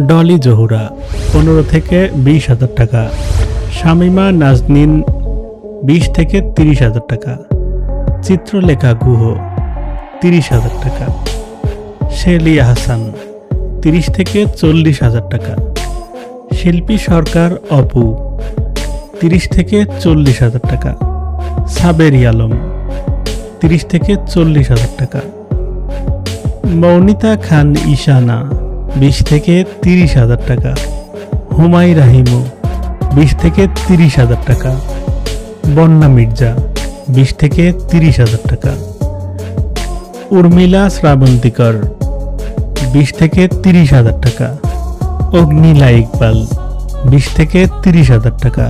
ডলি জহুরা 15 থেকে 20,000 টাকা। শামিমা নাজনীন 20 থেকে 30,000 টাকা। চিত্রলেখা গুহ 30,000 টাকা। শেলি আহসান 30 থেকে 40,000 টাকা। শিল্পী সরকার অপু 30 থেকে 40,000 টাকা। সাবেরি আলম 30 থেকে 40,000 টাকা। মৌনিতা খান ঈশানা 20 থেকে 30,000 টাকা। হুমাই রাহিমু 20 থেকে 30,000 টাকা। বন্যা মির্জা 20 থেকে 30,000 টাকা। উর্মিলা শ্রাবন্তিকর 20 থেকে 30,000 টাকা। অগ্নিলা ইকবাল 20 থেকে 30,000 টাকা।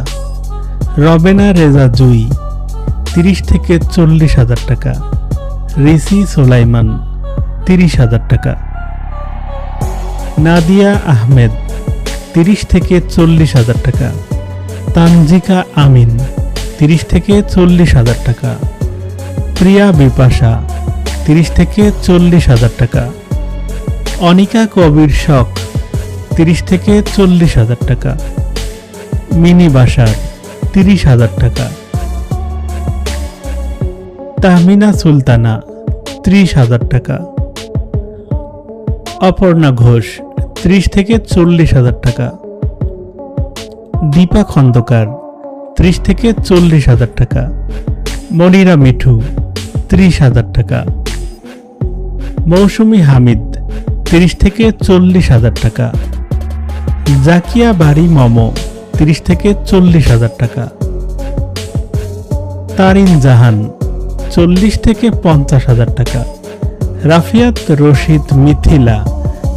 রবেনা রেজা জুই 30 থেকে 40,000 টাকা। রিসি সোলাইমান 30,000 টাকা। নাদিয়া আহমেদ 30 থেকে 40,000 টাকা। তানজিকা আমিন 30 থেকে 40,000 টাকা। প্রিয়া বিপাশা 30 থেকে 40,000 টাকা। অনিকা কবির শখ 30 থেকে 40,000 টাকা। মিনি বাসার 30,000 টাকা। তাহমিনা সুলতানা 30,000 টাকা। অপর্ণা ঘোষ 30 থেকে 40,000 টাকা। দীপা খন্দকার 30 থেকে 40,000 টাকা। মনিরা মিঠু 30,000 টাকা। মৌসুমী হামিদ 30 থেকে 40,000 টাকা। জাকিয়া বাড়ি মমো 30 থেকে 40,000 টাকা। তারিন জাহান 40 থেকে 50,000 টাকা। রাফিয়াত রশিদ মিথিলা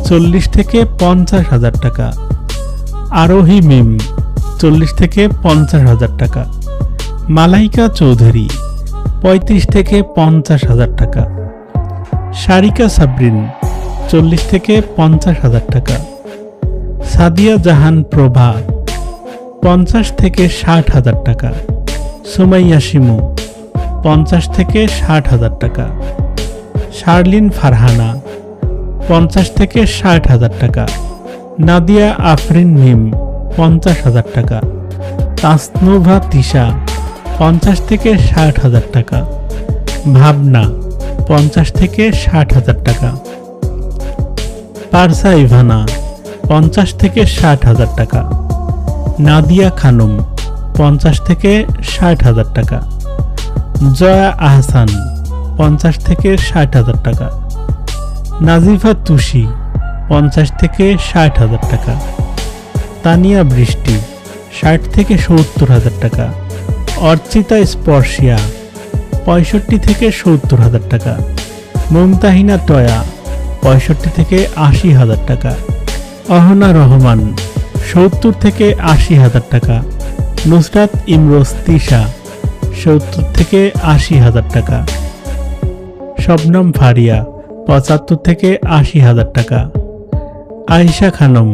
40 থেকে 50,000 টাকা। আরোহী মিম 40 থেকে 50,000 টাকা। মালাইকা চৌধুরী 35 থেকে 50,000 টাকা। সারিকা সাবরিন 40 থেকে 50,000 টাকা। সাদিয়া জাহান প্রভা 50 থেকে 60,000 টাকা। সুমাইয়া শিমু 50 থেকে 60,000 টাকা। শার্লিন ফারহানা 50 থেকে 60,000 টাকা। নাদিয়া আফরিন মিম 50,000 টাকা। তাসনুভা তিশা 50 থেকে 60,000 টাকা। ভাবনা 50 থেকে 60,000 টাকা। পারসা ইভানা 50 থেকে 60,000 টাকা। নাদিয়া খানম 50 থেকে 60,000 টাকা। জয়া আহসান 50 থেকে 60,000 টাকা। নাজিফা তুষি 50 থেকে 60,000 টাকা। তানিয়া বৃষ্টি 60 থেকে 70,000 টাকা। অর্চিতা স্পর্শিয়া 65 থেকে 70,000 টাকা। মুমতাহিনা টয়া 65 থেকে 80,000 টাকা। অহনা রহমান 70 থেকে 80,000 টাকা। নুসরাত ইমরোজ তিশা 70 থেকে 80,000 টাকা। শবনম ফারিয়া 75 থেকে 80,000 টাকা। আয়েশা খানম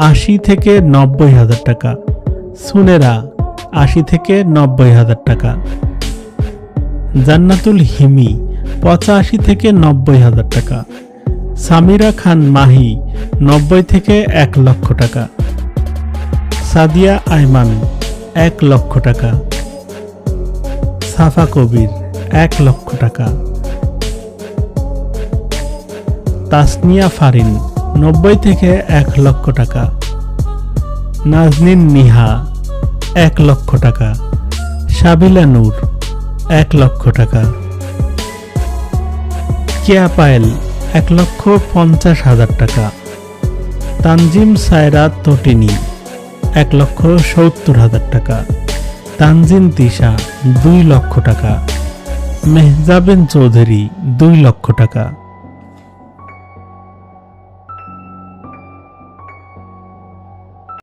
80 থেকে 90,000 টাকা। সুনেরা 80 থেকে 90,000 টাকা। জান্নাতুল হিমি 85 থেকে 90,000 টাকা। সামিরা খান মাহি 90 থেকে 1 লক্ষ টাকা। সাদিয়া আইমান 1 লক্ষ টাকা। সাফা কবির 1 লক্ষ টাকা। তাসনিয়া ফারিন 90 থেকে 1 লক্ষ টাকা। নাজনীন নিহা 1 লক্ষ টাকা। সাবিলা নূর 1 লক্ষ টাকা। কেয়া পায়েল 1,50,000 টাকা। তানজিম সায়রা তটিনী 1,70,000 টাকা। তানজিন তিশা 2 লক্ষ টাকা। মেহজাবিন চৌধুরী 2 লক্ষ টাকা।